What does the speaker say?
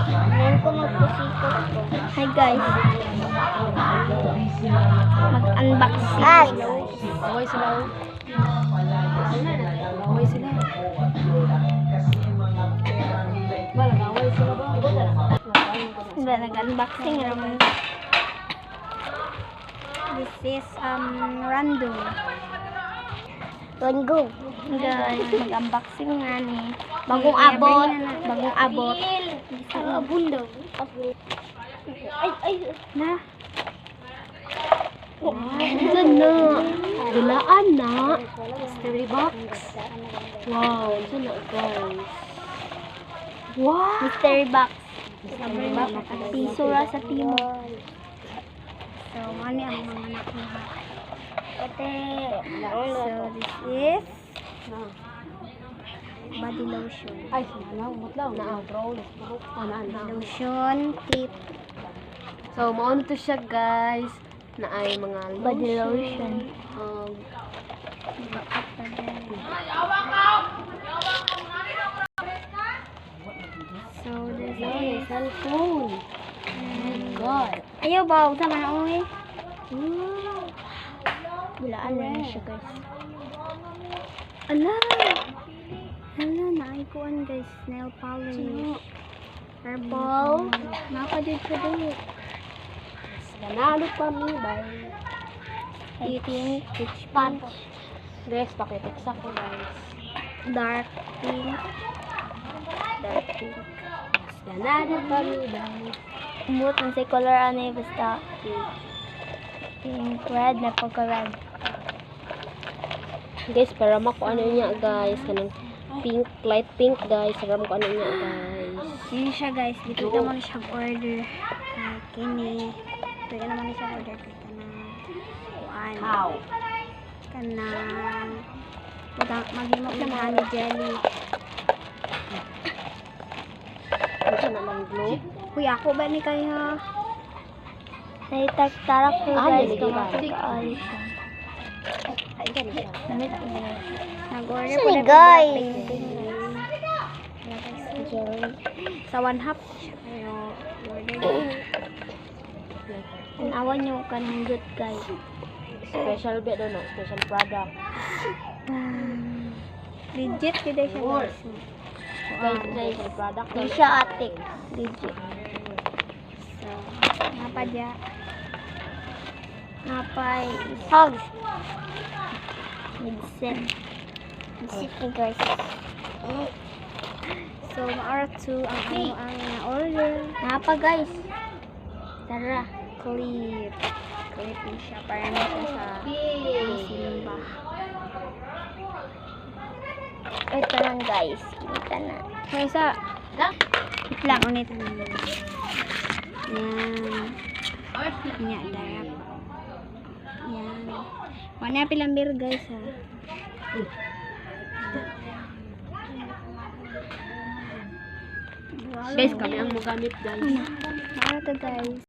Ngayon ko magpusikot ko. Hi guys. Mag-unboxing. Hi. Away sila. Away sila. Wala, away sila ba? Diba, nag-unboxing naman. This is random. Don't go. Guys, mag-unboxing nga ni. Bagong abot. Bagong abot. Abon daw. Ay. Na. Diyan na. Dulaan na. Mystery box. Wow, diyan na guys. Wow. Mystery box. Mystery box. Piso ra sa timo. So, ano ang mga anak mo? Ate. So, this is body lotion. Ay, sinanaw. Mutlaw. Na-roll. Lotion, tip, So, mauna to siya guys. Na ay mga body lotion. So, this is... Cellphone. Oh my God. Ayaw ba? Usa man ako eh. Bulaan na siya guys. Ala! Ala, naikuan guys. Nail polish. Purple. Nakadid ko din. Nanalo kami by Pink. Peach punch. guys, pakitiksa ko guys. Dark pink. Dark pink. Nanalo kami by Umut na si color ano eh. Basta pink. Red na pagka-red. guys, para mo ano niya guys. Kanang pink, light pink guys. Para mo ano niya guys. Yun siya guys. Dito naman siya order. Kini. Dito naman siya order. Dito na. Kuan. How? Kanang maghimok na honey jelly. Ito na lang glue. Uy, ako ba ni kayo? Naitagtarak ko guys. nalagay ba? Kamapag-aali siya. Ay, ganun siya. Namit ko na. Nag-order Sorry, ko na guys. painting guys. Sa 1/2 siya. Pero, order ko. Tanawan nyo ka ng good guys. Special bit no? Special product. Legit kita siya guys. Guys, special product. Hindi siya atik. Legit. So, napa dya. Napay Hugs. medicine. Sit me guys. So, maara 2 ang na-order. Napa guys. Tara. Clip. Clip din siya. Para na siya sa simba. Ito lang guys. Kita na. So, isa. Wait lang. Unit. Yan. Yan. Darap. Yan. Wala pilambir guys ha. Guys, kami ang magamit guys. Maara to guys.